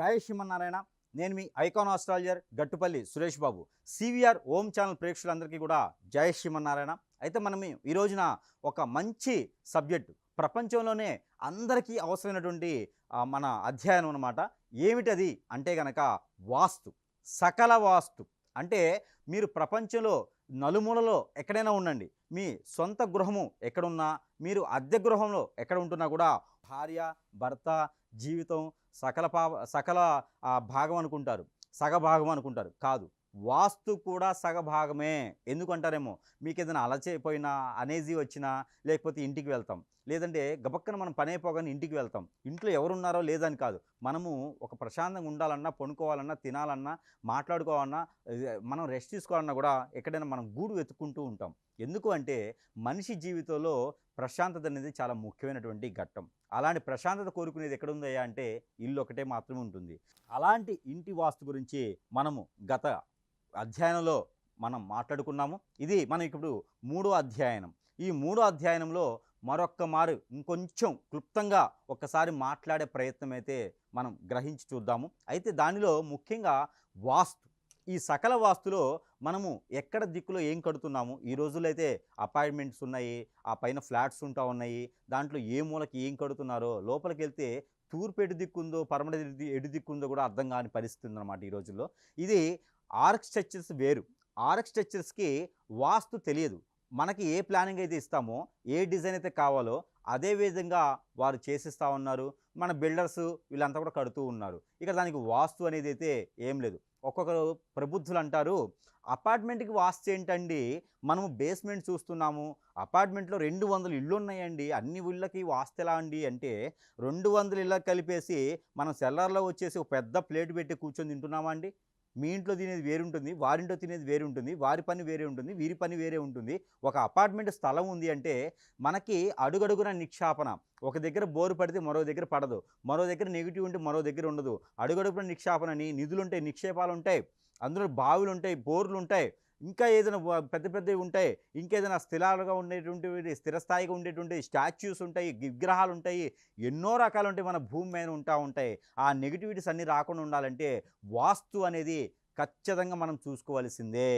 జై శ్రీమన్నారాయణ. నేను మీ icon astrologer Gattupalli Suresh Babu. CVR ఓం channel ప్రేక్షకులందరికీ కూడా జై శ్రీమన్నారాయణ. అయితే మనం ఈ రోజున ఒక మంచి సబ్జెక్టు, ప్రపంచంలోనే అందరికీ అవసరమైనటువంటి మన అధ్యయనం అన్నమాట. ఏమిటది అంటే గనక వాస్తు, సకల వాస్తు. అంటే మీరు ప్రపంచంలో నలుమూలలో ఎక్కడైనా ఉండండి, మీ సొంత గృహము ఎక్కడున్నా, మీరు అద్దె గృహంలో ఎక్కడ ఉంటున్నా కూడా భార్య, భర్త, జీవితం సకల భాగం అనుకుంటారు, సగభాగం అనుకుంటారు. కాదు, వాస్తు కూడా సగభాగమే. ఎందుకంటారేమో, మీకు ఏదైనా అలచైపోయినా, అనేజీ వచ్చినా, లేకపోతే ఇంటికి వెళ్తాం, లేదంటే గబక్కన మనం పని అయిపోగానే ఇంటికి వెళ్తాం. ఇంట్లో ఎవరున్నారో లేదని కాదు, మనము ఒక ప్రశాంతంగా ఉండాలన్నా, పడుకోవాలన్నా, తినాలన్నా, మాట్లాడుకోవాలన్నా, మనం రెస్ట్ తీసుకోవాలన్నా కూడా ఎక్కడైనా మనం గూడు వెతుక్కుంటూ ఉంటాం. ఎందుకు అంటే మనిషి జీవితంలో ప్రశాంతత అనేది చాలా ముఖ్యమైనటువంటి ఘట్టం. అలాంటి ప్రశాంతత కోరుకునేది ఎక్కడుందయ్యా అంటే ఇల్లు ఒకటే మాత్రమే ఉంటుంది. అలాంటి ఇంటి వాస్తు గురించి మనము గత అధ్యయనంలో మనం మాట్లాడుకున్నాము. ఇది మనం ఇప్పుడు మూడో అధ్యయనం. ఈ మూడో అధ్యయనంలో మరొక్క మారు ఇంకొంచెం క్లుప్తంగా ఒక్కసారి మాట్లాడే ప్రయత్నం అయితే మనం గ్రహించి చూద్దాము. అయితే దానిలో ముఖ్యంగా వాస్తు, ఈ సకల వాస్తులో మనము ఎక్కడ దిక్కులో ఏం కడుతున్నాము. ఈ రోజుల్లో అయితే అపార్ట్మెంట్స్ ఉన్నాయి, ఆ పైన ఫ్లాట్స్ ఉంటా ఉన్నాయి, దాంట్లో ఏ మూలకి ఏం కడుతున్నారో, లోపలికి వెళ్తే తూర్పు ఎటు దిక్కుందో, పడమర ఎటు దిక్కుందో కూడా అర్థం కాని పరిస్థితి ఉందన్నమాట ఈ రోజుల్లో. ఇది ఆర్కిటెక్చర్స్ వేరు, ఆర్కిటెక్చర్స్కి వాస్తు తెలియదు. మనకి ఏ ప్లానింగ్ అయితే ఇస్తామో, ఏ డిజైన్ అయితే కావాలో అదే విధంగా వారు చేసిస్తూ ఉన్నారు. మన బిల్డర్స్ వీళ్ళంతా కూడా కడుతూ ఉన్నారు. ఇక దానికి వాస్తు అనేది అయితే ఏం లేదు. ఒక్కొక్కరు ప్రబుద్ధులు అంటారు, అపార్ట్మెంట్కి వాస్తు ఏంటండి, మనము బేస్మెంట్ చూస్తున్నాము, అపార్ట్మెంట్లో 200 ఇళ్ళు ఉన్నాయండి, అన్ని ఇళ్ళకి వాస్తు ఎలా అండి అంటే, 200 ఇళ్ళకి కలిపేసి మనం సెల్లార్లో వచ్చేసి ఒక పెద్ద ప్లేట్ పెట్టి కూర్చొని తింటున్నామా అండి? మీ ఇంట్లో తినేది వేరుంటుంది, వారింట్లో తినేది వేరుంటుంది, వారి పని వేరే ఉంటుంది, వీరి పని వేరే ఉంటుంది. ఒక అపార్ట్మెంట్ స్థలం ఉంది అంటే మనకి అడుగడుగున నిక్షాపన. ఒక దగ్గర బోరు పడితే మరో దగ్గర పడదు, మరో దగ్గర నెగిటివ్ ఉంటే మరో దగ్గర ఉండదు. అడుగడుగున నిక్షాపనని, నిధులుంటాయి, నిక్షేపాలు ఉంటాయి, అందులో బావులు ఉంటాయి, బోర్లు ఉంటాయి, ఇంకా ఏదైనా పెద్ద పెద్దవి ఉంటాయి, ఇంకేదైనా స్థిరాలుగా ఉండేటువంటి, స్థిరస్థాయిగా ఉండేటువంటి స్టాచ్యూస్ ఉంటాయి, విగ్రహాలు ఉంటాయి, ఎన్నో రకాలు ఉంటాయి మన భూమి మీద ఉంటాయి. ఆ నెగిటివిటీస్ అన్నీ రాకుండా ఉండాలంటే వాస్తు అనేది ఖచ్చితంగా మనం చూసుకోవాల్సిందే.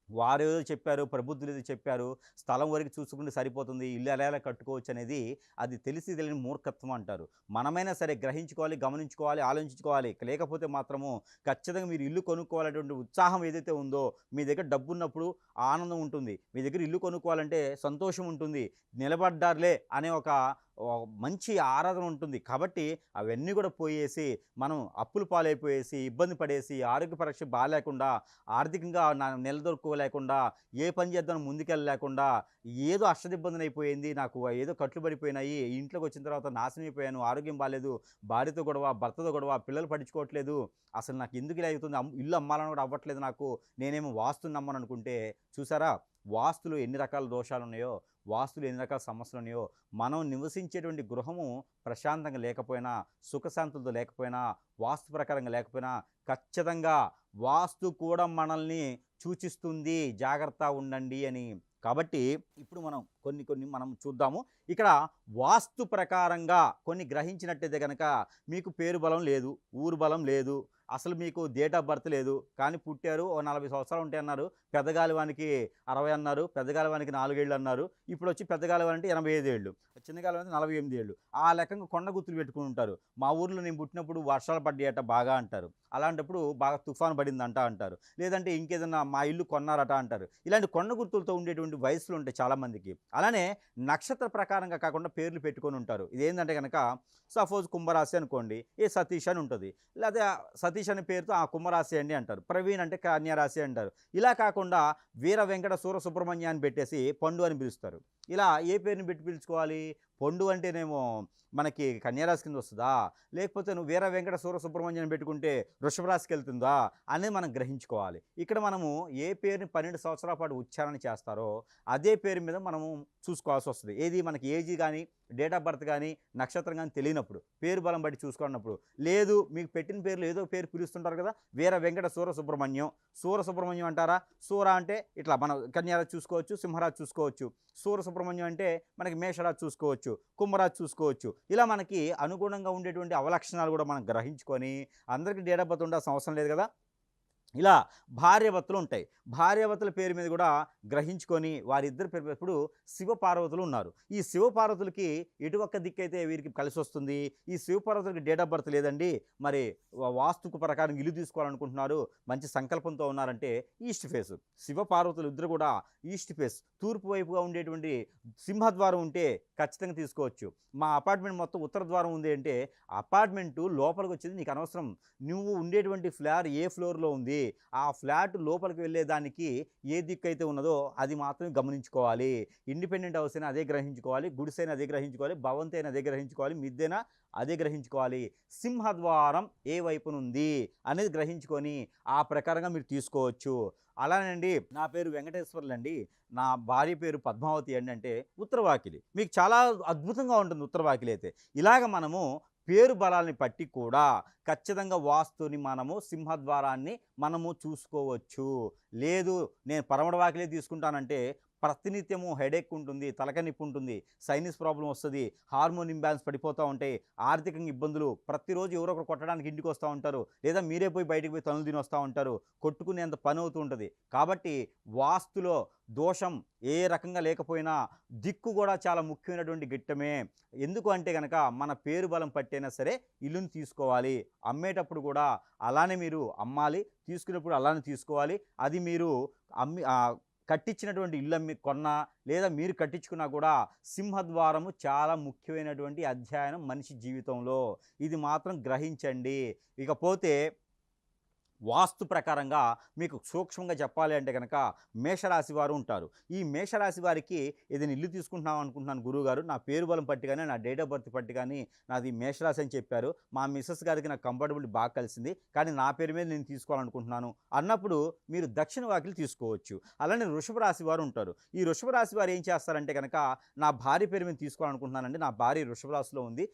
వారేదో చెప్పారు, ప్రబుద్ధులు ఏదో చెప్పారు, స్థలం వరకు చూసుకుంటే సరిపోతుంది, ఇల్లు ఎలా కట్టుకోవచ్చు అనేది అది తెలిసి తెలియని మూర్ఖత్వం అంటారు. మనమైనా సరే గ్రహించుకోవాలి, గమనించుకోవాలి, ఆలోచించుకోవాలి. లేకపోతే మాత్రము ఖచ్చితంగా మీరు ఇల్లు కొనుక్కోవాలనేటువంటి ఉత్సాహం ఏదైతే ఉందో, మీ దగ్గర డబ్బు ఉన్నప్పుడు ఆనందం ఉంటుంది, మీ దగ్గర ఇల్లు కొనుక్కోవాలంటే సంతోషం ఉంటుంది, నిలబడ్డారులే అనే ఒక మంచి ఆరాధన ఉంటుంది. కాబట్టి అవన్నీ కూడా పోయేసి మనం అప్పులు పాలైపోయేసి, ఇబ్బంది పడేసి, ఆరోగ్య పరీక్ష బాగాలేకుండా, ఆర్థికంగా నిలదొక్కుకోలేకుండా, ఏ పని చేద్దాం ముందుకెళ్ళలేకుండా, ఏదో అష్టదిబ్బంది అయిపోయింది, నాకు ఏదో కట్లు పడిపోయినాయి, ఇంట్లోకి వచ్చిన తర్వాత నాశనం అయిపోయాను, ఆరోగ్యం బాగాలేదు, భార్యతో గొడవ, భర్తతో గొడవ, పిల్లలు పట్టించుకోవట్లేదు, అసలు నాకు ఎందుకు ఇలా అవుతుంది, ఇల్లు అమ్మాలని కూడా అవ్వట్లేదు నాకు, నేనేమో వాస్తుని నమ్మను అనుకుంటే, చూసారా వాస్తులు ఎన్ని రకాల దోషాలు ఉన్నాయో, వాస్తులు ఎన్ని రకాల సమస్యలు ఉన్నాయో. మనం నివసించేటువంటి గృహము ప్రశాంతంగా లేకపోయినా, సుఖశాంతులతో లేకపోయినా, వాస్తు ప్రకారంగా లేకపోయినా, ఖచ్చితంగా వాస్తు కూడా మనల్ని సూచిస్తుంది, జాగ్రత్త ఉండండి అని. కాబట్టి ఇప్పుడు మనం కొన్ని మనం చూద్దాము. ఇక్కడ వాస్తు ప్రకారంగా కొన్ని గ్రహించినట్టయితే కనుక మీకు పేరు బలం లేదు, ఊరు బలం లేదు, అసలు మీకు డేట్ ఆఫ్ బర్త్ లేదు, కానీ పుట్టారు, ఓ 40 సంవత్సరాలు ఉంటాయి అన్నారు, పెద్దగాలివానికి 60 అన్నారు, పెద్దగాలివానికి 4 ఏళ్ళు అన్నారు, ఇప్పుడు వచ్చి పెద్దగాలివానికి 85 ఏళ్ళు, చిన్నగాలివానికి 48 ఏళ్ళు. ఆ లెక్కగా కొండ గుర్తులు పెట్టుకుని ఉంటారు. మా ఊర్లో నేను పుట్టినప్పుడు వర్షాలు పడ్డాయట బాగా అంటారు, అలాంటప్పుడు బాగా తుఫాను పడిందంట అంటారు, లేదంటే ఇంకేదన్నా మా ఇల్లు కొన్నారట అంటారు. ఇలాంటి కొండ గుర్తులతో ఉండేటువంటి వయసులు ఉంటాయి చాలామందికి. అలానే నక్షత్ర ప్రకారంగా కాకుండా పేర్లు పెట్టుకొని ఉంటారు. ఇదేంటంటే కనుక సపోజ్ కుంభరాశి అనుకోండి, ఏ సతీష్ అని ఉంటుంది, లేదా సతీష్ అనే పేరుతో ఆ కుంభరాశి అండి అంటారు, ప్రవీణ్ అంటే కన్యారాశి అంటారు. ఇలా కాకుండా వీర వెంకట సూర సుబ్రహ్మణ్య అని పెట్టేసి పండు అని పిలుస్తారు. ఇలా ఏ పేరుని పెట్టి పిలుచుకోవాలి? పండు అంటేనేమో మనకి కన్యారాశి కింద వస్తుందా, లేకపోతే నువ్వు వీర వెంకట సూర సుబ్రహ్మణ్యం పెట్టుకుంటే వృషభ రాశికి వెళ్తుందా అనేది మనం గ్రహించుకోవాలి. ఇక్కడ మనము ఏ పేరుని 12 సంవత్సరాల పాటు ఉచ్చారణ చేస్తారో అదే పేరు మీద మనము చూసుకోవాల్సి వస్తుంది. ఏది మనకి ఏజీ కానీ, డేట్ ఆఫ్ బర్త్ కానీ, నక్షత్రం కానీ తెలియనప్పుడు, పేరు బలం బట్టి చూసుకున్నప్పుడు. లేదు మీకు పెట్టిన పేర్లు ఏదో పేరు పిలుస్తుంటారు కదా, వీర వెంకట సూర సుబ్రహ్మణ్యం, సూర సుబ్రహ్మణ్యం అంటారా? సూర అంటే ఇట్లా మనం కన్యారాశి చూసుకోవచ్చు, సింహరాశి చూసుకోవచ్చు. సూర సుబ్రహ్మణ్యం అంటే మనకి మేషరాశి చూసుకోవచ్చు. చూసుకోవచ్చు, కుంభరాశి చూసుకోవచ్చు. ఇలా మనకి అనుగుణంగా ఉండేటువంటి అవలక్షణాలు కూడా మనం గ్రహించుకొని, అందరికీ డేట్ ఆఫ్ బర్త్ ఉండాల్సిన అవసరం లేదు కదా! ఇలా భార్యాభర్తలు ఉంటాయి. భార్యాభర్తల పేరు మీద కూడా గ్రహించుకొని వారిద్దరి పేరు ఇప్పుడు శివపార్వతులు ఉన్నారు. ఈ శివపార్వతులకి ఎటు ఒక్క దిక్కైతే వీరికి కలిసొస్తుంది. ఈ శివపార్వతులకి డేట్ ఆఫ్ బర్త్ లేదండి. మరి వాస్తుకు ప్రకారం ఇల్లు తీసుకోవాలనుకుంటున్నారు. మంచి సంకల్పంతో ఉన్నారంటే ఈస్ట్ ఫేస్. శివపార్వతులు ఇద్దరు కూడా ఈస్ట్ ఫేస్ తూర్పు వైపుగా ఉండేటువంటి సింహద్వారం ఉంటే ఖచ్చితంగా తీసుకోవచ్చు. మా అపార్ట్మెంట్ మొత్తం ఉత్తర ద్వారం ఉంది అంటే అపార్ట్మెంటు లోపలికి వచ్చేది నీకు అనవసరం. నువ్వు ఉండేటువంటి ఫ్లాట్ ఏ ఫ్లోర్‌లో ఉంది, ఆ ఫ్లాట్ లోపలికి వెళ్ళేదానికి ఏ దిక్కైతే ఉన్నదో అది మాత్రమే గమనించుకోవాలి. ఇండిపెండెంట్ హౌస్ అయినా అదే గ్రహించుకోవాలి, గుడిసైనా అదే గ్రహించుకోవాలి, భవంతి అయినా అదే గ్రహించుకోవాలి, మిద్దెనా అదే గ్రహించుకోవాలి. సింహద్వారం ఏ వైపునుంది అనేది గ్రహించుకొని ఆ ప్రకారంగా మీరు తీసుకోవచ్చు. అలానేనండి నా పేరు వెంకటేశ్వర్లండి. నా భార్య పేరు పద్మావతి అండి. అంటే ఉత్తర వాకిలి. మీకు చాలా అద్భుతంగా ఉంటుంది ఉత్తర వాకిలి అయితే. ఇలాగ మనము పేరు బలాల్ని బట్టి కూడా ఖచ్చితంగా వాస్తుని మనము సింహద్వారాన్ని మనము చూసుకోవచ్చు. లేదు నేను పడమర వాకిలే తీసుకుంటానంటే ప్రతినిత్యము హెడేక్ ఉంటుంది, తలకాయ నొప్పి ఉంటుంది, సైనస్ ప్రాబ్లమ్ వస్తది, హార్మోన్ ఇంబాలెన్స్ పడిపోతా ఉంటాయి, ఆర్థికంగా ఇబ్బందులు, ప్రతిరోజు ఎవరో ఒకరు కొట్టడానికి ఇంటికి వస్తూ ఉంటారు, లేదా మీరే పోయి బయటికి పోయి తన్నులు తిని వస్తూ ఉంటారు, కొట్టుకునేంత పని అవుతూ ఉంటుంది. కాబట్టి వాస్తులో దోషం ఏ రకంగా లేకపోయినా దిక్కు కూడా చాలా ముఖ్యమైనటువంటి ఘట్టమే. ఎందుకు అంటే గనక మన పేరు బలం పట్టైనా సరే ఇల్లుని తీసుకోవాలి. అమ్మేటప్పుడు కూడా అలానే మీరు అమ్మాలి, తీసుకునేప్పుడు అలానే తీసుకోవాలి. అది మీరు అమ్మి కట్టించినటువంటి ఇల్లు అమ్మి కొన్నా లేదా మీరు కట్టించుకున్నా కూడా సింహద్వారము చాలా ముఖ్యమైనటువంటి అధ్యయనం మనిషి జీవితంలో. ఇది మాత్రం గ్రహించండి. ఇకపోతే వాస్తు ప్రకారంగా మీకు సూక్ష్మంగా చెప్పాలి అంటే కనుక మేషరాశి వారు ఉంటారు. ఈ మేషరాశి వారికి ఏదైనా ఇల్లు తీసుకుంటున్నాం అనుకుంటున్నాను గురువుగారు, నా పేరు బలం పట్టి కానీ నా డేట్ ఆఫ్ బర్త్ పట్టి కానీ నాది మేషరాశి అని చెప్పారు. మా మిస్సెస్ గారికి నాకు కంఫర్టబుల్ బాగా కలిసింది, కానీ నా పేరు మీద నేను తీసుకోవాలనుకుంటున్నాను అన్నప్పుడు మీరు దక్షిణ వాకిలి తీసుకోవచ్చు. అలానే వృషభ రాశి వారు ఉంటారు. ఈ వృషభ రాశి వారు ఏం చేస్తారంటే కనుక నా భార్య పేరు మీద తీసుకోవాలనుకుంటున్నానండి, నా భార్య వృషభ రాశిలో ఉంది,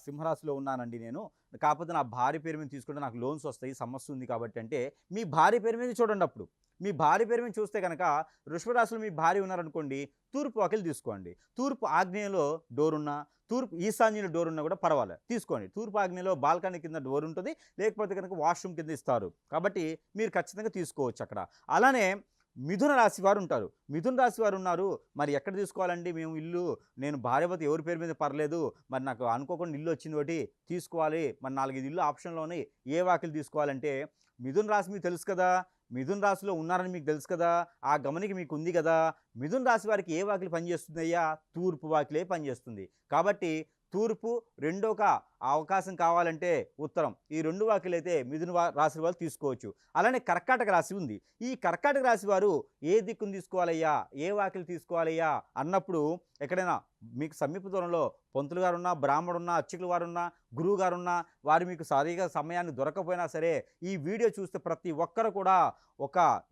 సింహరాశిలో ఉన్నానండి నేను, కాకపోతే నా భార్య పేరు మీద తీసుకుంటే నాకు లోన్స్ వస్తాయి, సమస్య ఉంది కాబట్టి అంటే మీ భార్య పేరు మీద చూడండి. అప్పుడు మీ భార్య పేరు మీద చూస్తే కనుక వృషభ రాశిలో మీ భార్య ఉన్నారనుకోండి, తూర్పు వాకిలి తీసుకోండి. తూర్పు ఆగ్నేయంలో డోర్ ఉన్నా, తూర్పు ఈశాన్యంలో డోర్ ఉన్నా కూడా పర్వాలేదు తీసుకోండి. తూర్పు ఆగ్నేయంలో బాల్కనీ కింద డోర్ ఉంటుంది, లేకపోతే కనుక వాష్రూమ్ కింద ఇస్తారు, కాబట్టి మీరు ఖచ్చితంగా తీసుకోవచ్చు అక్కడ. అలానే మిథున రాశి వారు ఉంటారు. మిథున రాశి వారు ఉన్నారు, మరి ఎక్కడ తీసుకోవాలండి మేము ఇల్లు, నేను భార్యాభర్త ఎవరి పేరు మీద పర్లేదు, మరి నాకు అనుకోకుండా ఇల్లు వచ్చింది ఒకటి తీసుకోవాలి, మరి 4, 5 ఇల్లు ఆప్షన్లో ఉన్నాయి, ఏ వాకిలి తీసుకోవాలంటే మిథున రాశి మీకు తెలుసు కదా, మిథున రాశిలో ఉన్నారని మీకు తెలుసు కదా, ఆ గమనిక మీకు ఉంది కదా. మిథున రాశి వారికి ఏ వాకిలి పనిచేస్తుందయ్యా, తూర్పు వాకిలే పనిచేస్తుంది. కాబట్టి తూర్పు, రెండోక అవకాశం కావాలంటే ఉత్తరం, ఈ 2 వాకిలైతే మిథున రాశి వాళ్ళు తీసుకోవచ్చు. అలానే కర్కాటక రాశి ఉంది. ఈ కర్కాటక రాశి వారు ఏ దిక్కును తీసుకోవాలయ్యా, ఏ వాకిలి తీసుకోవాలయ్యా అన్నప్పుడు ఎక్కడైనా మీకు సమీప దూరంలో పంతులు గారున్నా, బ్రాహ్మడున్నా, అర్చకులు వారున్నా, గురువు గారున్నా, వారు మీకు సరిగా సమయాన్ని దొరకపోయినా సరే ఈ వీడియో చూస్తే ప్రతి ఒక్కరు కూడా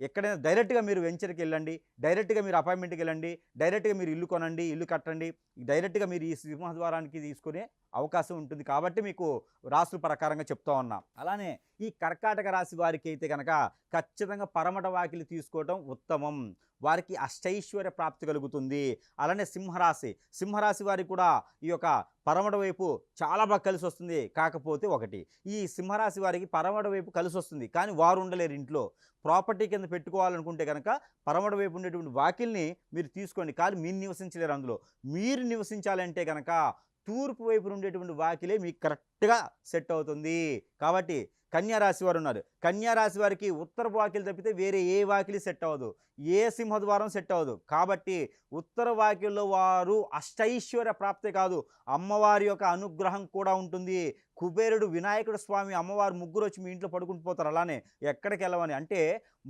ఎక్కడైనా డైరెక్ట్గా మీరు వెంచర్కి వెళ్ళండి, డైరెక్ట్గా మీరు అపాయింట్మెంట్కి వెళ్ళండి, డైరెక్ట్గా మీరు ఇల్లు కొనండి, ఇల్లు కట్టండి, డైరెక్ట్గా మీరు ఈ సింహద్వారానికి తీసుకునే అవకాశం ఉంటుంది. కాబట్టి మీకు రాశుల ప్రకారంగా చెప్తా ఉన్నా. అలానే ఈ కర్కాటక రాశి వారికి అయితే కనుక ఖచ్చితంగా పరమట వాకిలి తీసుకోవటం ఉత్తమం, వారికి అష్టైశ్వర్య ప్రాప్తి కలుగుతుంది. అలానే సింహరాశి వారికి కూడా ఈ యొక్క పరమట వైపు చాలా బాగా కలిసి వస్తుంది. కాకపోతే ఒకటి, ఈ సింహరాశి వారికి పరమట వైపు కలిసి వస్తుంది, కానీ వారు ఉండలేరు ఇంట్లో. ప్రాపర్టీ కింద పెట్టుకోవాలనుకుంటే కనుక పరమట వైపు ఉండేటువంటి వాకిల్ని మీరు తీసుకోండి, కానీ మీరు నివసించలేరు అందులో. మీరు నివసించాలంటే కనుక తూర్పు వైపు ఉండేటువంటి వాకిలే మీకు కరెక్ట్గా సెట్ అవుతుంది. కాబట్టి కన్యా రాశి వారు ఉన్నారు. కన్యా రాశి వారికి ఉత్తర వాకిలి తప్పితే వేరే ఏ వాకిలి సెట్ అవ్వదు, ఏ సింహద్వారం సెట్ అవ్వదు. కాబట్టి ఉత్తర వాకిల్లో వారు అష్టైశ్వర్య ప్రాప్తే కాదు, అమ్మవారి యొక్క అనుగ్రహం కూడా ఉంటుంది. కుబేరుడు, వినాయకుడు స్వామి, అమ్మవారు ముగ్గురు వచ్చి మీ ఇంట్లో పడుకుంటూ పోతారు. అలానే ఎక్కడికి వెళ్ళవని అంటే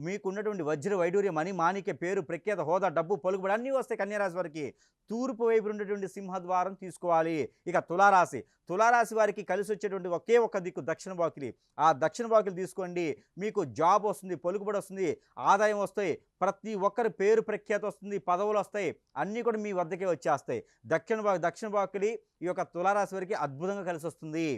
మీకున్నటువంటి వజ్ర వైడూర్యం, మణి మాణిక్య, పేరు ప్రఖ్యాత, హోదా, డబ్బు, పలుకుబడి అన్నీ వస్తాయి కన్యారాశి వారికి. తూర్పు వైపు ఉన్నటువంటి సింహద్వారం తీసుకోవాలి. ఇక తులారాశి వారికి కలిసి వచ్చేటువంటి ఒకే ఒక దిక్కు దక్షిణ వాకిలి. ఆ దక్షిణ వాకిలి తీసుకోండి, మీకు జాబ్ వస్తుంది, పలుకుబడి వస్తుంది, ఆదాయం వస్తాయి, ప్రతి ఒక్కరి పేరు ప్రఖ్యాత వస్తుంది, పదవులు వస్తాయి, అన్నీ కూడా మీ వద్దకే వచ్చేస్తాయి. దక్షిణ వాకిలి ఈ యొక్క తులారాశి వారికి అద్భుతంగా కలిసి వస్తుంది.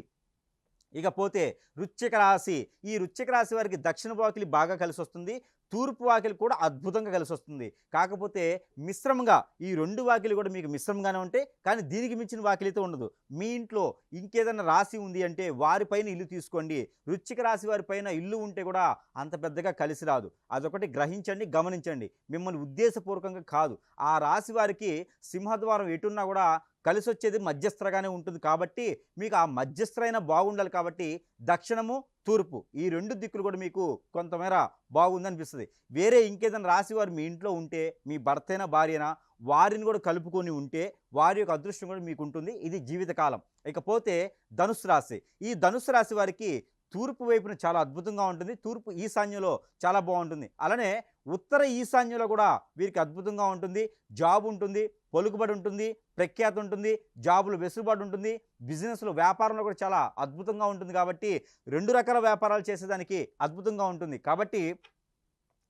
ఇకపోతే వృశ్చిక రాశి, ఈ వృశ్చిక రాశి వారికి దక్షిణ వాకిలి బాగా కలిసి వస్తుంది, తూర్పు వాకిలి కూడా అద్భుతంగా కలిసొస్తుంది. కాకపోతే మిశ్రమంగా ఈ 2 వాకిలి కూడా మీకు మిశ్రమంగానే ఉంటాయి. కానీ దీనికి మించిన వాకిలైతే ఉండదు. మీ ఇంట్లో ఇంకేదైనా రాశి ఉంది అంటే వారిపైన ఇల్లు తీసుకోండి. వృశ్చిక రాశి వారి పైన ఇల్లు ఉంటే కూడా అంత పెద్దగా కలిసి రాదు. అదొకటి గ్రహించండి, గమనించండి. మిమ్మల్ని ఉద్దేశపూర్వకంగా కాదు. ఆ రాశి వారికి సింహద్వారం ఎటున్నా కూడా కలిసొచ్చేది మధ్యస్థరగానే ఉంటుంది కాబట్టి మీకు ఆ మధ్యస్థరైన బాగుండాలి కాబట్టి దక్షిణము, తూర్పు ఈ 2 దిక్కులు కూడా మీకు కొంతమేర బాగుందనిపిస్తది. వేరే ఇంకేదైనా రాశివారు మీ ఇంట్లో ఉంటే మీ భర్తైనా, భార్యనా వారిని కూడా కలుపుకొని ఉంటే వారి యొక్క అదృష్టం కూడా మీకుంటుంది. ఇది జీవితకాలం. ఇకపోతే ధనుస్సు రాశి. ఈ ధనుస్సు రాశి వారికి తూర్పు వైపున చాలా అద్భుతంగా ఉంటుంది. తూర్పు ఈశాన్యంలో చాలా బాగుంటుంది. అలానే ఉత్తర ఈశాన్యంలో కూడా వీరికి అద్భుతంగా ఉంటుంది. జాబ్ ఉంటుంది, పలుకుబడి ఉంటుంది, ప్రఖ్యాతి ఉంటుంది, జాబులు వెసులుబాటు ఉంటుంది, బిజినెస్లో వ్యాపారంలో కూడా చాలా అద్భుతంగా ఉంటుంది. కాబట్టి 2 రకాల వ్యాపారాలు చేసేదానికి అద్భుతంగా ఉంటుంది. కాబట్టి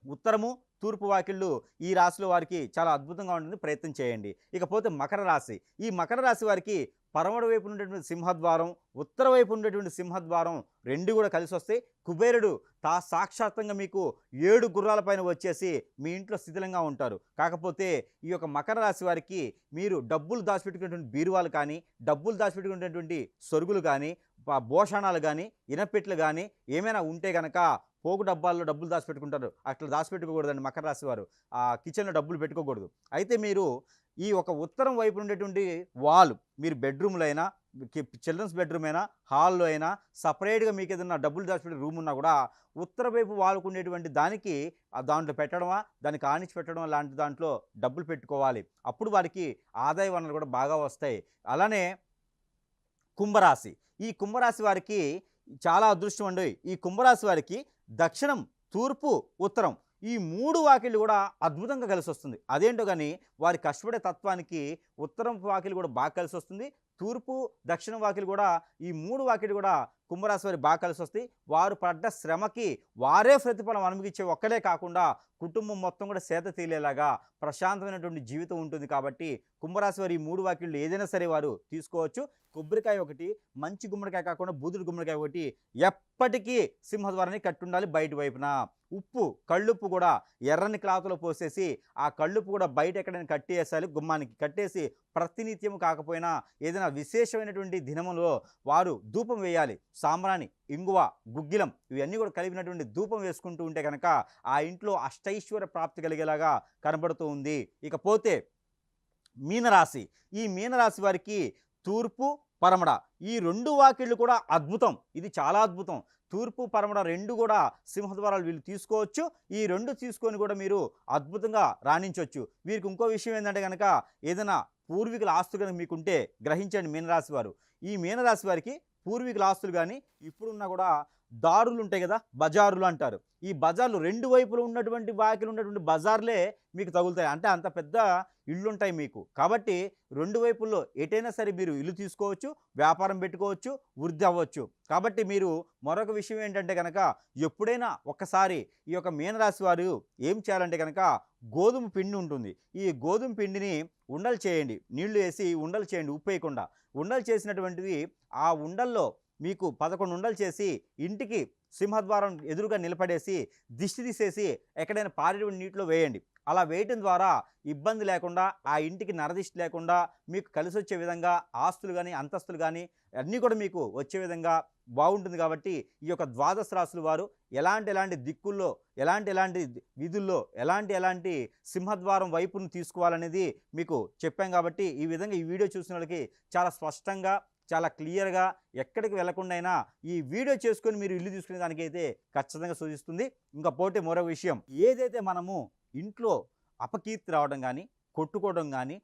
ఉత్తరము, తూర్పు వాకిళ్ళు ఈ రాశిలో వారికి చాలా అద్భుతంగా ఉంటుంది. ప్రయత్నం చేయండి. ఇకపోతే మకర రాశి. ఈ మకర రాశి వారికి పడమర వైపు ఉండేటువంటి సింహద్వారం, ఉత్తర వైపు ఉండేటువంటి సింహద్వారం 2 కూడా కలిసి వస్తాయి. కుబేరుడు సాక్షాత్తంగా మీకు 7 గుర్రాల పైన వచ్చేసి మీ ఇంట్లో శిథిలంగా ఉంటారు. కాకపోతే ఈ యొక్క మకర రాశి వారికి మీరు డబ్బులు దాచిపెట్టుకునేటువంటి బీరువాలు కానీ, డబ్బులు దాచిపెట్టుకునేటువంటి సొరుగులు కానీ, భోషాణాలు కానీ, ఇనపెట్లు కానీ ఏమైనా ఉంటే గనక పోగు డబ్బాల్లో డబ్బులు దాచిపెట్టుకుంటారు. అట్లా దాచిపెట్టుకోకూడదండి మకర రాశి వారు. ఆ కిచెన్లో డబ్బులు పెట్టుకోకూడదు. అయితే మీరు ఈ ఒక ఉత్తరం వైపు ఉండేటువంటి వాల్ మీరు బెడ్రూమ్లో అయినా, చిల్డ్రన్స్ బెడ్రూమ్ అయినా, హాల్లో అయినా సపరేట్గా మీకు ఏదైనా డబ్బులు దాచిపెట్టే రూమ్ ఉన్నా కూడా ఉత్తర వైపు వాల్కు ఉండేటువంటి దానికి దాంట్లో పెట్టడమా, దానికి ఆనిచ్చి పెట్టడం లాంటి దాంట్లో డబ్బులు పెట్టుకోవాలి. అప్పుడు వారికి ఆదాయ వనరులు కూడా బాగా వస్తాయి. అలానే కుంభరాశి. ఈ కుంభరాశి వారికి చాలా అదృష్టం అండి. ఈ కుంభరాశి వారికి దక్షిణం, తూర్పు, ఉత్తరం ఈ 3 వాకిళ్ళు కూడా అద్భుతంగా కలిసి వస్తుంది. అదేంటో కానీ వారి కష్టపడే తత్వానికి ఉత్తరం వాకిలి కూడా బాగా కలిసి వస్తుంది. తూర్పు, దక్షిణ వాకిలి కూడా ఈ 3 వాకిళ్ళు కూడా కుంభరాశి వారి బాగా కలిసి వస్తాయి. వారు పడ్డ శ్రమకి వారే ప్రతిఫలం అనుభవించే ఒక్కలే కాకుండా కుటుంబం మొత్తం కూడా సేద తీలేలాగా ప్రశాంతమైనటువంటి జీవితం ఉంటుంది. కాబట్టి కుంభరాశి వారి ఈ 3 వాకిళ్ళు ఏదైనా సరే వారు తీసుకోవచ్చు. కొబ్బరికాయ ఒకటి, మంచి గుమ్మడికాయ కాకుండా బూదుడు గుమ్మడికాయ ఒకటి ఎప్పటికీ సింహద్వారాన్ని కట్టుండాలి బయట వైపున. ఉప్పు, కళ్ళుప్పు కూడా ఎర్రని క్లాత్లో పోసేసి ఆ కళ్ళుప్పు కూడా బయట ఎక్కడైనా కట్టేసాలి. గుమ్మానికి కట్టేసి ప్రతినిత్యం కాకపోయినా ఏదైనా విశేషమైనటువంటి దినములో వారు ధూపం వేయాలి. సాంబ్రాణి, ఇంగువ, గుగ్గిలం ఇవన్నీ కూడా కలిపినటువంటి ధూపం వేసుకుంటూ ఉంటే కనుక ఆ ఇంట్లో అష్టైశ్వర్య ప్రాప్తి కలిగేలాగా కనబడుతూ ఉంది. ఇకపోతే మీనరాశి. ఈ మీనరాశి వారికి తూర్పు, పరమడ ఈ 2 వాకిళ్ళు కూడా అద్భుతం. ఇది చాలా అద్భుతం. తూర్పు, పరమడ 2 కూడా సింహద్వారాలు వీళ్ళు తీసుకోవచ్చు. ఈ 2 తీసుకొని కూడా మీరు అద్భుతంగా రాణించవచ్చు. వీరికి ఇంకో విషయం ఏంటంటే కనుక ఏదైనా పూర్వీకుల ఆస్తులు కనుక మీకుంటే గ్రహించండి మీనరాశి వారు. ఈ మీనరాశి వారికి పూర్వీకుల ఆస్తులు కానీ ఇప్పుడున్నా కూడా దారులు ఉంటాయి కదా, బజారులు అంటారు. ఈ బజార్లు 2 వైపులు ఉన్నటువంటి వాకిలు ఉన్నటువంటి బజార్లే మీకు తగులుతాయి. అంటే అంత పెద్ద ఇళ్ళు ఉంటాయి మీకు. కాబట్టి 2 వైపుల్లో ఎటైనా సరే మీరు ఇల్లు తీసుకోవచ్చు, వ్యాపారం పెట్టుకోవచ్చు, వృద్ధి అవ్వచ్చు. కాబట్టి మీరు మరొక విషయం ఏంటంటే కనుక ఎప్పుడైనా ఒక్కసారి ఈ యొక్క మీనరాశి వారు ఏం చేయాలంటే కనుక గోధుమ పిండి ఉంటుంది. ఈ గోధుమ పిండిని ఉండలు చేయండి, నీళ్లు వేసి ఉండలు చేయండి, ఉప్పు వేయకుండా. ఉండలు చేసినటువంటివి ఆ ఉండల్లో మీకు 11 ఉండలు చేసి ఇంటికి సింహద్వారం ఎదురుగా నిలబడేసి దిష్టి తీసేసి ఎక్కడైనా పారేటువంటి నీటిలో వేయండి. అలా వేయటం ద్వారా ఇబ్బంది లేకుండా ఆ ఇంటికి నరదిష్టి లేకుండా మీకు కలిసి వచ్చే విధంగా ఆస్తులు కానీ, అంతస్తులు కానీ అన్నీ కూడా మీకు వచ్చే విధంగా బాగుంటుంది. కాబట్టి ఈ యొక్క ద్వాదశ రాశుల వారు ఎలాంటి దిక్కుల్లో, ఎలాంటి విధుల్లో, ఎలాంటి సింహద్వారం వైపును తీసుకోవాలనేది మీకు చెప్పాం. కాబట్టి ఈ విధంగా ఈ వీడియో చూసిన వాళ్ళకి చాలా స్పష్టంగా, చాలా క్లియర్గా ఎక్కడికి వెళ్లకుండా అయినా ఈ వీడియో చేసుకొని మీరు ఇల్లు తీసుకునే దానికైతే ఖచ్చితంగా సూచిస్తుంది. ఇంకా పోతే మరో విషయం, ఏదైతే మనము ఇంట్లో అపకీర్తి రావడం కానీ, కొట్టుకోవడం కానీ,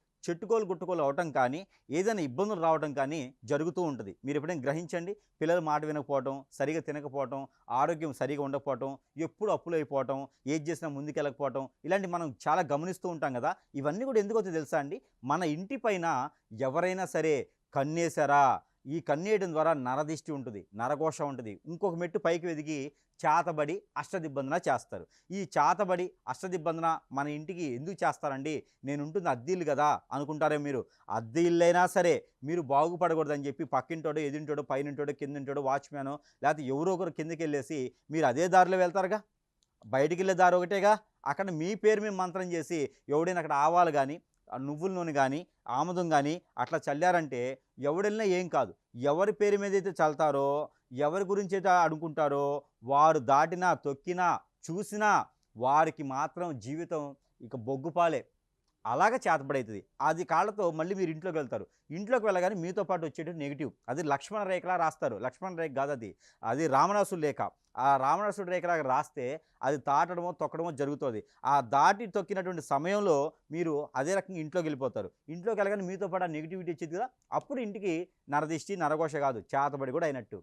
కొట్టుకోలు అవటం కానీ, ఏదైనా ఇబ్బందులు రావడం కానీ జరుగుతూ ఉంటుంది. మీరు ఎప్పుడైనా గ్రహించండి. పిల్లలు మాట వినకపోవటం, సరిగా తినకపోవటం, ఆరోగ్యం సరిగా ఉండకపోవటం, ఎప్పుడు అప్పులు అయిపోవటం, ఏది చేసినా ముందుకెళ్ళకపోవటం, ఇలాంటి మనం చాలా గమనిస్తూ ఉంటాం కదా. ఇవన్నీ కూడా ఎందుకో తెలుసా అండి? మన ఇంటి పైన ఎవరైనా సరే కన్నేశారా, ఈ కన్నేయడం ద్వారా నరదిష్టి ఉంటుంది, నరఘోష ఉంటుంది. ఇంకొక మెట్టు పైకి ఎదిగి చాతబడి అష్టదిబ్బందన చేస్తారు. ఈ చాతబడి అష్టదిబ్బందన మన ఇంటికి ఎందుకు చేస్తారండి? నేను ఉంటుంది అద్దె ఇల్లు కదా అనుకుంటారే మీరు. అద్దె ఇల్లైనా సరే మీరు బాగుపడకూడదని చెప్పి పక్కింటోడో, ఎదుంటోడో, పైనంటోడో, కిందంటోడో, వాచ్మ్యానో లేకపోతే ఎవరో ఒకరు కిందకి వెళ్ళేసి మీరు అదే దారిలో వెళ్తారుగా. బయటికెళ్ళే దారి ఒకటేగా. అక్కడ మీ పేరు మీద మంత్రం చేసి ఎవడైనా అక్కడ ఆవాలు గానీ, నువ్వుల నూనె గానీ, ఆముదం గానీ అట్లా చల్లారంటే ఎవడెళ్ళినా ఏం కాదు. ఎవరి పేరు మీదైతే చల్లుతారో, ఎవరి గురించైతే అనుకుంటారో, వారు దాటినా, తొక్కినా, చూసినా వారికి మాత్రం జీవితం ఇక బొగ్గుపాలే. అలాగా చేతబడైతది. అది కాళ్ళతో మళ్ళీ మీరు ఇంట్లోకెళ్తారు. ఇంట్లోకి వెళ్ళగానే మీతో పాటు వచ్చేటివి నెగెటివ్. అది లక్ష్మణ రేఖలా రాస్తారు. లక్ష్మణ రేఖ కాదది. అది రావణాసుడి రేఖ. ఆ రావణాసుడి రేఖలాగా రాస్తే అది తాటడమో, తొక్కడమో జరుగుతది. ఆ దాటి తొక్కినటువంటి సమయంలో మీరు అదే రకంగా ఇంట్లోకెళ్ళిపోతారు. ఇంట్లోకెళ్ళగానే మీతో పాటు ఆ నెగటివిటీ వచ్చేది కదా! అప్పుడు ఇంటికి నరదిష్టి, నరఘోష కాదు చేతబడి కూడా అయినట్టు.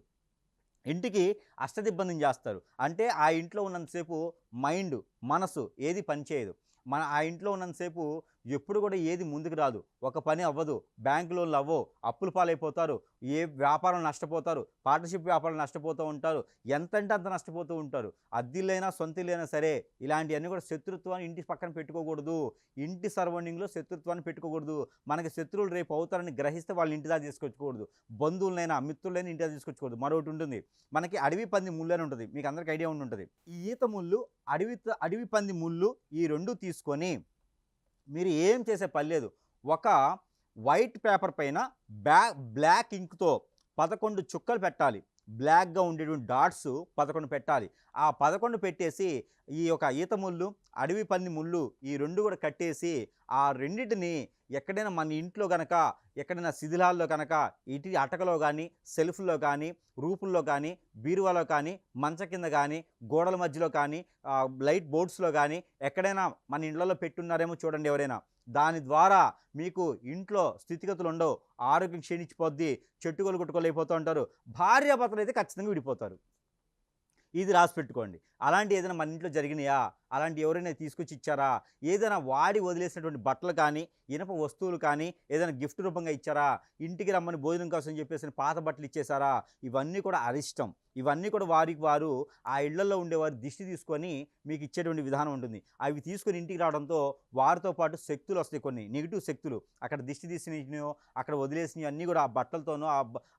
ఇంటికి అష్టదిగ్బంధనం చేస్తారు. అంటే ఆ ఇంట్లో ఉన్నంత సేపు మైండు, మనసు ఏది పనిచేయదు. ఆ ఇంట్లో ఉన్నంత సేపు ఎప్పుడు కూడా ఏది ముందుకు రాదు. ఒక పని అవ్వదు. బ్యాంక్ లోన్‌లు అవ్వవు. అప్పుల పాలైపోతారు. ఏ వ్యాపారం నష్టపోతారు. పార్ట్నర్‌షిప్ వ్యాపారాలు నష్టపోతూ ఉంటారు. ఎంతంటే అంత నష్టపోతూ ఉంటారు. అద్దిల్లైనా, సొంత ఇల్లైనా సరే ఇలాంటియన్నీ కూడా శత్రుత్వాన్ని ఇంటి పక్కన పెట్టుకోకూడదు. ఇంటి సరౌండింగ్‌లో శత్రుత్వాన్ని పెట్టుకోకూడదు. మనకి శత్రువులు రేపు అవుతారని గ్రహిస్తే వాళ్ళని ఇంటి దాకా తీసుకొచ్చుకోకూడదు. బంధువులనైనా, మిత్రులైనా ఇంటి దాకా తీసుకొచ్చుకోకూడదు. మరొకటుంటుంది. మనకి అడవి పంది ముల్లని ఉంటది. మీకు అందరికి ఐడియా ఉండుంటది. ఈ ఈత ముల్లు, అడవి పంది ముల్లు ఈ 2 తీసుకొని మీరు ఏం చేసే పని లేదు. ఒక వైట్ పేపర్ పైన బ్లాక్ ఇంక్‌తో 11 చుక్కలు పెట్టాలి. బ్లాక్‌గా ఉండేటువంటి డాట్స్ 11 పెట్టాలి. ఆ 11 పెట్టేసి ఈ యొక్క ఈత ముల్లు, అడవి పంది ముల్లు ఈ 2 కూడా కట్టేసి ఆ రెండిటిని ఎక్కడైనా మన ఇంట్లో గనక ఎక్కడైనా శిథిలాల్లో కనుక ఇటు అటకలో గానీ, సెల్ఫ్‌లో గానీ, రూఫుల్లో గానీ, బీరువాలో కానీ, మంచం కింద గానీ, గోడల మధ్యలో కానీ, లైట్ బోర్డ్స్‌లో గానీ ఎక్కడైనా మన ఇళ్లలో పెట్టున్నారేమో చూడండి ఎవరైనా. దాని ద్వారా మీకు ఇంట్లో స్థితిగతులు ఉండవు. ఆరోగ్యం క్షీణించిపోద్ది. చెట్టుకోలు కొట్టుకోలేకపోతూ ఉంటారు. భార్యాభర్తలైతే ఖచ్చితంగా విడిపోతారు. ఇది రాసిపెట్టుకోండి. అలాంటియి ఏదైనా మన ఇంట్లో జరిగినాయా? అలాంటియి ఎవరైనా తీసుకొచ్చి ఇచ్చారా? ఏదైనా వాడి వదిలేసినటువంటి బట్టలు కానీ, ఇనప వస్తువులు కానీ, ఏదైనా గిఫ్ట్ రూపంగా ఇచ్చారా? ఇంటికి రమ్మని భోజనం కోసం చెప్పేసని పాత బట్టలు ఇచ్చేసారా? ఇవన్నీ కూడా అరిష్టం. ఇవన్నీ కూడా వారికి వారు ఆ ఇళ్లల్లో ఉండేవారు దిష్టి తీసుకొని మీకు ఇచ్చేటువంటి విధానం ఉంటుంది. అవి తీసుకొని ఇంటికి రావడంతో వారితో పాటు శక్తులొస్తాయి కొన్ని. నెగెటివ్ శక్తులు. అక్కడ దిష్టి తీసినయో, అక్కడ వదిలేసినయి అన్నీ కూడా ఆ బట్టలతోనో,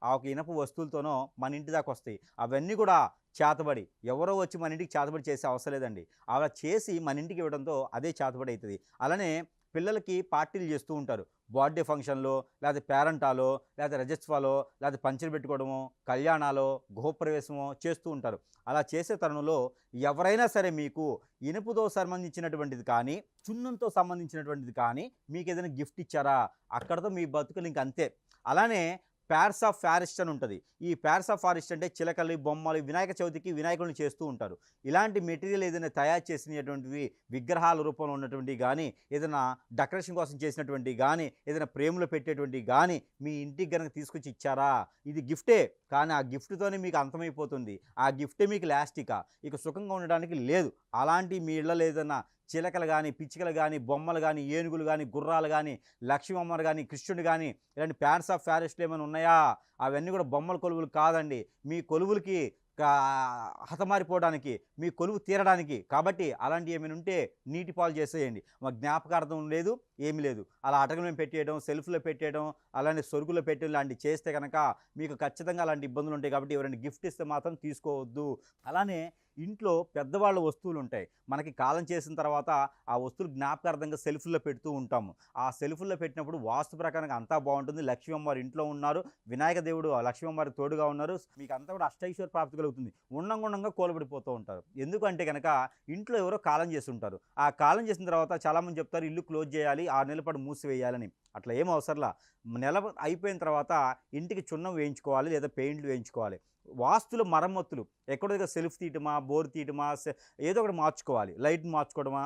ఆ ఒక ఇనప వస్తువులతోనో మన ఇంటి దాకొస్తాయి. అవన్నీ కూడా చేతబడి. ఎవరో వచ్చి మన ఇంటికి చేతబడి చేసే అవసరం లేదండి. అలా చేసి మన ఇంటికి ఇవ్వడంతో అదే చేతబడి అయితది. అలానే పిల్లలకి పార్టీలు చేస్తూ ఉంటారు. బర్త్‌డే ఫంక్షన్‌లో, లేతే పేరంటాలో, లేతే రజస్వాలో, లేతే పంచెలు పెట్టుకోవడమో, కళ్యాణాలో, గృహప్రవేశమో చేస్తూ ఉంటారు. అలా చేసే తరుణంలో ఎవరైనా సరే మీకు ఇనుపుతో సంబంధించినటువంటిది కానీ, సున్నంతో సంబంధించినటువంటిది కానీ మీకేదైనా గిఫ్ట్ ఇచ్చారా? అక్కడితో మీ బతుకులు ఇంక అంతే. అలానే ప్యార్స్ ఆఫ్ ఫారెస్ట్ అని ఉంటది. ఈ ప్యార్స్ ఆఫ్ ఫారెస్ట్ అంటే చిలకలు, బొమ్మలు వినాయక చవితికి వినాయకుడిని చేస్తూ ఉంటారు. ఇలాంటి మెటీరియల్ ఏదైనా తయారు చేసినటువంటివి విగ్రహాల రూపంలో ఉన్నటువంటివి గానీ, ఏదైనా డెకరేషన్ కోసం చేసినటువంటివి గానీ, ఏదైనా ఫ్రేమ్‌లో పెట్టేటువంటివి గానీ, మీ ఇంటికి గనక తీసుకొచ్చి ఇచ్చారా? ఇది గిఫ్టే. కానీ ఆ గిఫ్ట్‌తోనే మీకు అంతమైపోతుంది. ఆ గిఫ్టే మీకు లాస్ట్ ఇక సుఖంగా ఉండడానికి లేదు. అలాంటి మీ ఇళ్లలో ఏదన్నా చిలకలు గానీ, పిచ్చుకలు గానీ, బొమ్మలు గానీ, ఏనుగులు గానీ, గుర్రాలు గానీ, లక్ష్మమ్మను గానీ, కృష్ణుడు గానీ, ఇలాంటి ప్యాన్స్ ఆఫ్ ఫారెస్ట్‌లు ఏమైనా ఉన్నాయా? అవన్నీ కూడా బొమ్మల కొలువులు కాదండి. మీ కొలువులకి కా హతమారిపోవడానికి, మీ కొలువు తీరడానికి. కాబట్టి అలాంటివి ఏమైనా ఉంటే నీటి పాలు చేసేయండి. జ్ఞాపకార్థం లేదు, ఏమీ లేదు. అలా అటక మీద పెట్టేయడం, సెల్ఫ్‌లో పెట్టేయడం, అలానే సొరుగులో పెట్టడం లాంటివి చేస్తే గనక మీకు ఖచ్చితంగా అలాంటి ఇబ్బందులు ఉంటాయి. కాబట్టి ఎవరైనా గిఫ్ట్ ఇస్తే మాత్రం తీసుకోవద్దు. అలానే ఇంట్లో పెద్దవాళ్ళ వస్తువులుంటాయి. మనకి కాలం చేసిన తర్వాత ఆ వస్తువులు జ్ఞాపకార్థంగా సెల్ఫ్‌లో పెడుతూ ఉంటాము. ఆ సెల్ఫ్‌లో పెట్టినప్పుడు వాస్తు ప్రకారంగా అంతా బావుంటుంది. లక్ష్మీ అమ్మవారు ఇంట్లో ఉన్నారు. వినాయక దేవుడు ఆ లక్ష్మీ అమ్మవారికి తోడుగా ఉన్నారు. మీకంతా కూడా అష్టైశ్వర్య ప్రాప్తి కలుగుతుంది. ఉండంగుండంగా కూలబడిపోతూ ఉంటారు. ఎందుకంటే గనక ఇంట్లో ఎవరో కాలం చేసుంటారు. ఆ కాలం చేసిన తర్వాత చాలామంది చెప్తారు ఇల్లు క్లోజ్ చేయాలి, 6 నెలల పాటు మూసివేయాలని. అట్లా ఏం అవసరంలా. నెల అయిపోయిన తర్వాత ఇంటికి సున్నం వేయించుకోవాలి లేదా పెయింట్లు వేయించుకోవాలి. వాస్తులు మరమ్మతులు ఎక్కడో దగ్గర సెల్ఫ్ తీయటమా, బోర్ తీయటమా, ఏదో ఒకటి మార్చుకోవాలి. లైట్ మార్చుకోవడమా,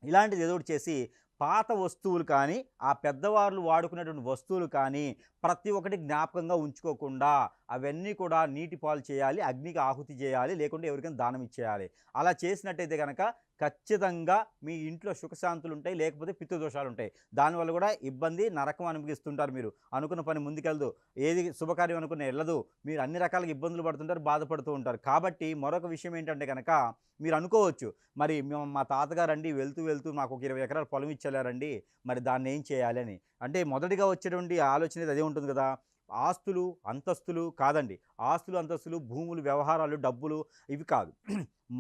ఇలాంటిది ఏదో ఒకటి చేసి పాత వస్తువులు కానీ, ఆ పెద్దవాళ్ళు వాడుకునేటువంటి వస్తువులు కానీ, ప్రతి ఒక్కటి జ్ఞాపకంగా ఉంచుకోకుండా అవన్నీ కూడా నీటి పాలు చేయాలి, అగ్నికి ఆహుతి చేయాలి, లేకుంటే ఎవరికైనా దానం ఇచ్చేయాలి. అలా చేసినట్టయితే గనక ఖచ్చితంగా మీ ఇంట్లో సుఖశాంతులుంటాయి, లేకపోతే పితృదోషాలుంటాయి. దానివల్ల కూడా ఇబ్బంది, నరకం అనుభవిస్తుంటారు మీరు. అనుకున్న పని ముందుకెళ్ళదు. ఏది శుభకార్యం అనుకున్న ఎళ్ళదు. మీరు అన్ని రకాలుగా ఇబ్బందులు పడుతుంటారు, బాధపడుతూ ఉంటారు. కాబట్టి మరొక విషయం ఏంటంటే గనక మీరు అనుకోవచ్చు, మరి మా తాతగారండి వెళ్తూ వెళ్తూ నాకు ఒక 20 ఎకరాల పొలం ఇచ్చెళ్లారండి. మరి దాన్నేం చేయాలి అని. అంటే మొదటిగా వచ్చేటువంటి ఆలోచన అదే ఉంటుంది కదా! ఆస్తులు, అంతస్తులు కాదండి. ఆస్తులు, అంతస్తులు, భూములు, వ్యవహారాలు, డబ్బులు ఇవి కాదు.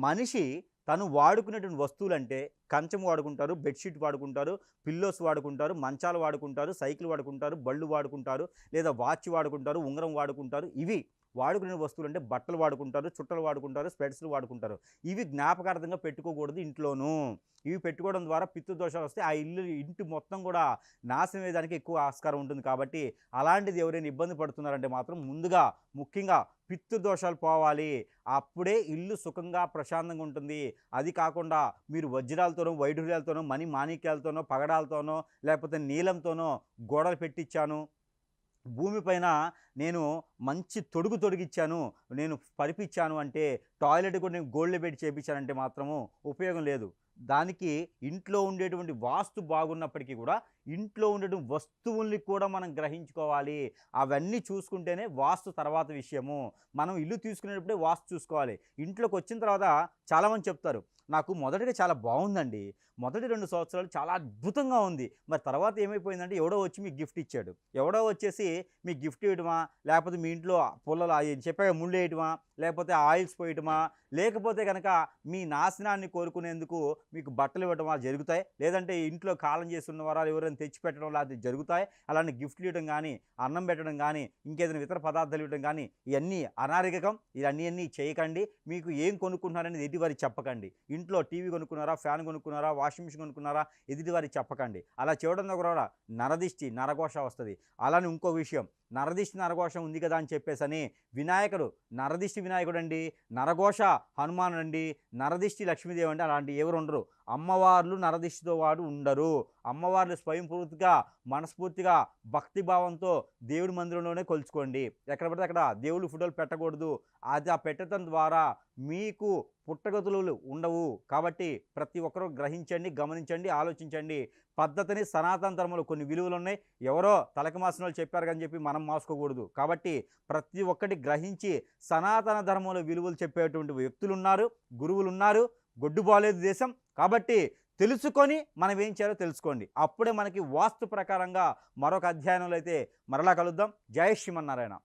మనిషి తను వాడుకునేటువంటి వస్తువులంటే కంచం వాడుకుంటారు, బెడ్షీట్ వాడుకుంటారు, పిల్లోస్ వాడుకుంటారు, మంచాలు వాడుకుంటారు, సైకిల్ వాడుకుంటారు, బళ్ళు వాడుకుంటారు, లేదా వాచ్ వాడుకుంటారు, ఉంగరం వాడుకుంటారు. ఇవి వాడుకునే వస్తువులు అంటే బట్టలు వాడుకుంటారు, చుట్టలు వాడుకుంటారు, స్పెట్స్లు వాడుకుంటారు. ఇవి జ్ఞాపకార్థంగా పెట్టుకోకూడదు ఇంట్లోనూ. ఇవి పెట్టుకోవడం ద్వారా పితృదోషాలు వస్తే ఆ ఇంటి మొత్తం కూడా నాశనం అయ్యేదానికి ఎక్కువ ఆస్కారం ఉంటుంది. కాబట్టి అలాంటిది ఎవరైనా ఇబ్బంది పడుతున్నారంటే మాత్రం ముందుగా ముఖ్యంగా పితృదోషాలు పోవాలి. అప్పుడే ఇల్లు సుఖంగా ప్రశాంతంగా ఉంటుంది. అది కాకుండా మీరు వజ్రాలతోనో, వైఢూర్యాలతోనో, మణి మాణిక్యాలతోనో, పగడాలతోనో, లేకపోతే నీలంతోనో గోడలు పెట్టించాను, భూమిపైన నేను మంచి తొడిగిచ్చాను, నేను పరిపిచ్చాను అంటే, టాయిలెట్ కూడా నేను గోల్డ్ పెట్టి చేపించానంటే మాత్రము ఉపయోగం లేదు. దానికి ఇంట్లో ఉండేటువంటి వాస్తు బాగున్నప్పటికీ కూడా ఇంట్లో ఉండేటువంటి వస్తువుల్ని కూడా మనం గ్రహించుకోవాలి. అవన్నీ చూసుకుంటేనే వాస్తు తర్వాత విషయము. మనం ఇల్లు తీసుకునేటప్పుడే వాస్తు చూసుకోవాలి. ఇంట్లోకి వచ్చిన తర్వాత చాలామంది చెప్తారు, నాకు మొదటగా చాలా బాగుందండి, మొదటి 2 సంవత్సరాలు చాలా అద్భుతంగా ఉంది, మరి తర్వాత ఏమైపోయిందంటే ఎవడో వచ్చి మీకు గిఫ్ట్ ఇచ్చాడు, ఎవడో వచ్చేసి మీకు గిఫ్ట్ ఇవ్వడమా, లేకపోతే మీ ఇంట్లో పుల్లలు చెప్పాక ముళ్ళు వేయటమా, లేకపోతే ఆయిల్స్ పోయటమా, లేకపోతే కనుక మీ నాశనాన్ని కోరుకునేందుకు మీకు బట్టలు ఇవ్వటమా జరుగుతాయి. లేదంటే ఇంట్లో కాలం చేస్తున్న వారాలు ఎవరైనా తెచ్చిపెట్టడం లాంటివి జరుగుతాయి. అలాంటి గిఫ్ట్లు ఇవ్వడం కానీ, అన్నం పెట్టడం కానీ, ఇంకేదైనా ఇతర పదార్థాలు ఇవ్వడం కానీ ఇవన్నీ అనాగరికం. ఇవన్నీ చేయకండి. మీకు ఏం కొనుక్కుంటున్నారనేది ఎదుటివారికి చెప్పకండి. ఇంట్లో టీవీ కొనుక్కున్నారా, ఫ్యాన్ కొనుక్కున్నారా, వాషింగ్ మిషన్ కొనుక్కున్నారా, ఎదుటివారికి చెప్పకండి. అలా చేయడం ద్వారా నరదిష్టి, నరఘోష వస్తుంది. అలానే ఇంకో విషయం, నరదిష్టి నరఘోషం ఉంది కదా అని చెప్పేసని వినాయకుడు నరదిష్టి వినాయకుడు అండి, నరఘోష హనుమానుడు అండి, నరదిష్టి లక్ష్మీదేవి అండి, అలాంటి ఎవరు ఉండరు. అమ్మవార్లు నరదిష్టితో వాడు ఉండరు. అమ్మవార్లు స్వయంపూర్తిగా మనస్ఫూర్తిగా భక్తిభావంతో దేవుడి మందిరంలోనే కొలుచుకోండి. ఎక్కడ పడితే అక్కడ దేవుడి ఫోటోలు పెట్టకూడదు. అది ఆ పెట్టడం ద్వారా మీకు పుట్టగతులు ఉండవు. కాబట్టి ప్రతి ఒక్కరూ గ్రహించండి, గమనించండి, ఆలోచించండి. పద్ధతిని సనాతన ధర్మంలో కొన్ని విలువలు ఉన్నాయి. ఎవరో తలకి మాసిన వాళ్ళు చెప్పారు కానీ చెప్పి మనం మోసుకోకూడదు. కాబట్టి ప్రతి ఒక్కటి గ్రహించి సనాతన ధర్మంలో విలువలు చెప్పేటువంటి వ్యక్తులు ఉన్నారు, గురువులు ఉన్నారు. గొడ్డు బాలేదు దేశం. కాబట్టి తెలుసుకొని మనం ఏం చేయాలో తెలుసుకోండి. అప్పుడే మనకి వాస్తు ప్రకారంగా మరొక అధ్యయనంలో అయితే మరలా కలుద్దాం. జై శ్రీమన్నారాయణ.